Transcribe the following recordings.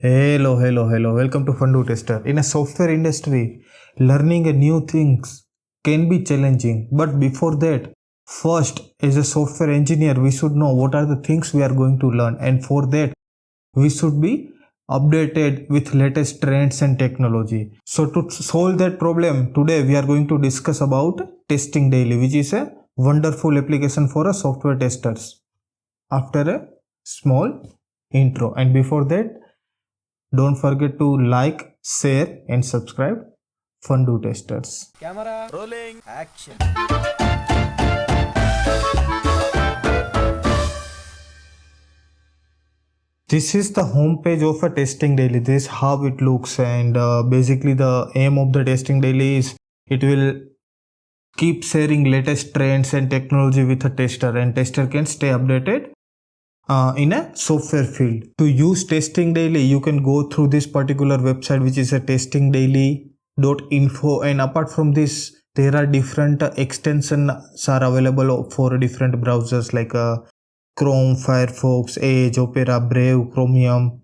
Hello. Welcome to fundootesters. In a software industry, learning a new things can be challenging. But before that, first, as a software engineer, we should know what are the things we are going to learn. And for that, we should be updated with latest trends and technology. So to solve that problem, today we are going to discuss about testing daily, which is a wonderful application for a software testers. After a small intro, and before that, don't forget to like, share, and subscribe. Fundu Testers. Camera rolling, action. This is the home page of a testing daily. This is how it looks, and basically the aim of the testing daily is it will keep sharing latest trends and technology with a tester, and tester can stay updated in a software field. To use testing daily, you can go through this particular website, which is a testingdaily.info, and apart from this, there are different extensions are available for different browsers like Chrome, Firefox, Edge, Opera, Brave, Chromium.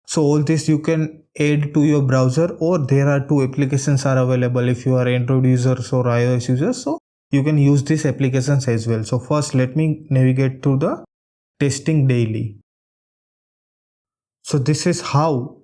So all this you can add to your browser, or there are two applications are available if you are Android users or iOS users. So you can use these applications as well. So first, let me navigate to the testing daily. So this is how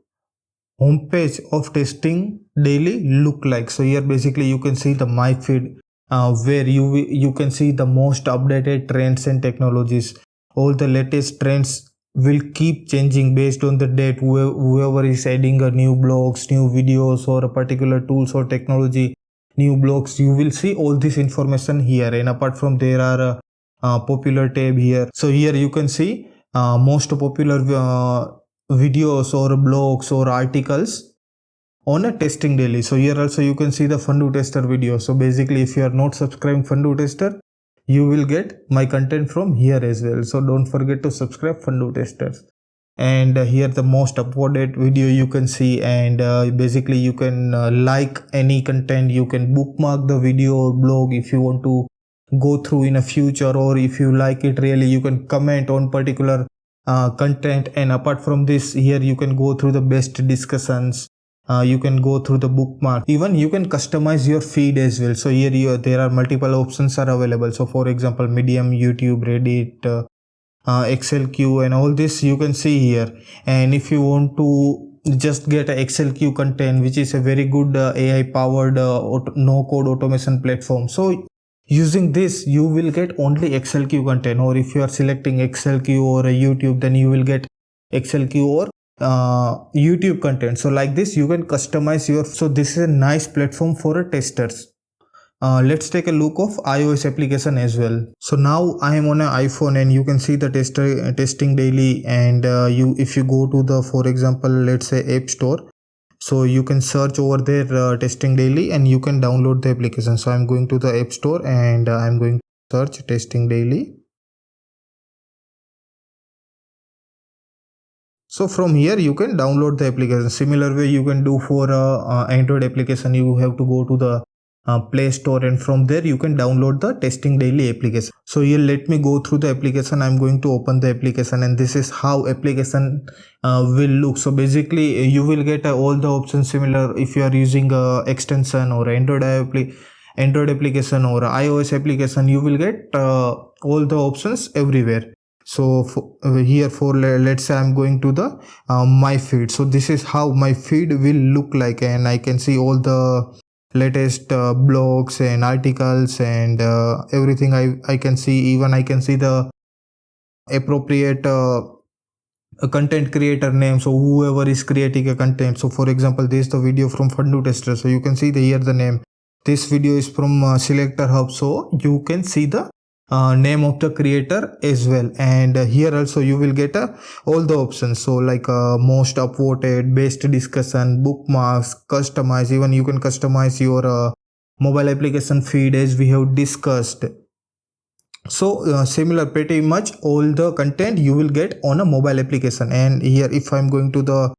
homepage of testing daily look like. So here basically you can see the my feed where you can see the most updated trends and technologies. All the latest trends will keep changing based on the date. Whoever is adding a new blogs, new videos, or a particular tools or technology, new blogs, you will see all this information here. And apart from, there are popular tab here. So here you can see most popular videos or blogs or articles on a testing daily. So here also you can see the fundu tester video. So basically, if you are not subscribing fundu tester, you will get my content from here as well. So don't forget to subscribe fundu testers. And here the most uploaded video you can see, and basically you can like any content, you can bookmark the video or blog if you want to go through in a future, or if you like it really, you can comment on particular content. And apart from this, here you can go through the best discussions, you can go through the bookmark, even you can customize your feed as well. So here there are multiple options are available. So for example, Medium, YouTube, Reddit, XLQ, and all this you can see here. And if you want to just get a XLQ content, which is a very good AI powered no code automation platform, so using this you will get only XLQ content. Or if you are selecting XLQ or a YouTube, then you will get XLQ or YouTube content. So like this you can customize your. So this is a nice platform for a testers. Let's take a look of iOS application as well. So now I am on an iPhone, and you can see the testing daily. And if you go to the, for example, let's say App Store, so you can search over there testing daily, and you can download the application. So I'm going to the App Store, and I'm going to search testing daily. So from here you can download the application. Similar way you can do for Android application. You have to go to the Play Store, and from there you can download the testing daily application. So here let me go through the application. I'm going to open the application, and this is how application will look. So basically you will get all the options similar if you are using extension or Android application or iOS application. You will get all the options everywhere. So here for let's say I'm going to the my feed. So this is how my feed will look like, and I can see all the latest blogs and articles and everything. I can see, even I can see the appropriate content creator name. So whoever is creating a content. So for example, this is the video from fundu tester. So you can see here the name. This video is from Selector Hub. So you can see the name of the creator as well. And here also you will get all the options. So like most upvoted, best discussion, bookmarks, customize. Even you can customize your mobile application feed as we have discussed. So similar, pretty much all the content you will get on a mobile application. And here if I'm going to the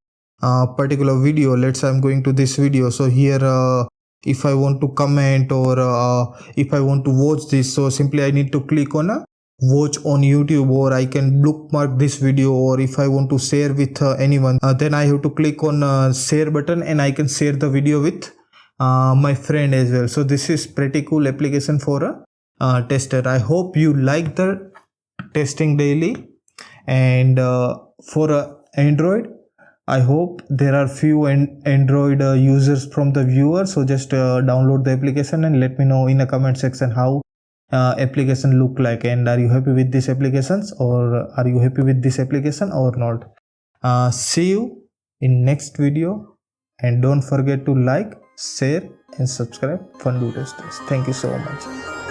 particular video, let's say I'm going to this video. So here if I want to comment, or if I want to watch this, so simply I need to click on watch on YouTube, or I can bookmark this video, or if I want to share with anyone, then I have to click on share button and I can share the video with my friend as well. So this is pretty cool application for a tester. I hope you like the testing daily. And for Android, I hope there are few Android users from the viewers. So just download the application and let me know in the comment section how application look like, and are you happy with these applications, or are you happy with this application or not. See you in next video, and don't forget to like, share and subscribe Fun Do Testers. Thank you so much.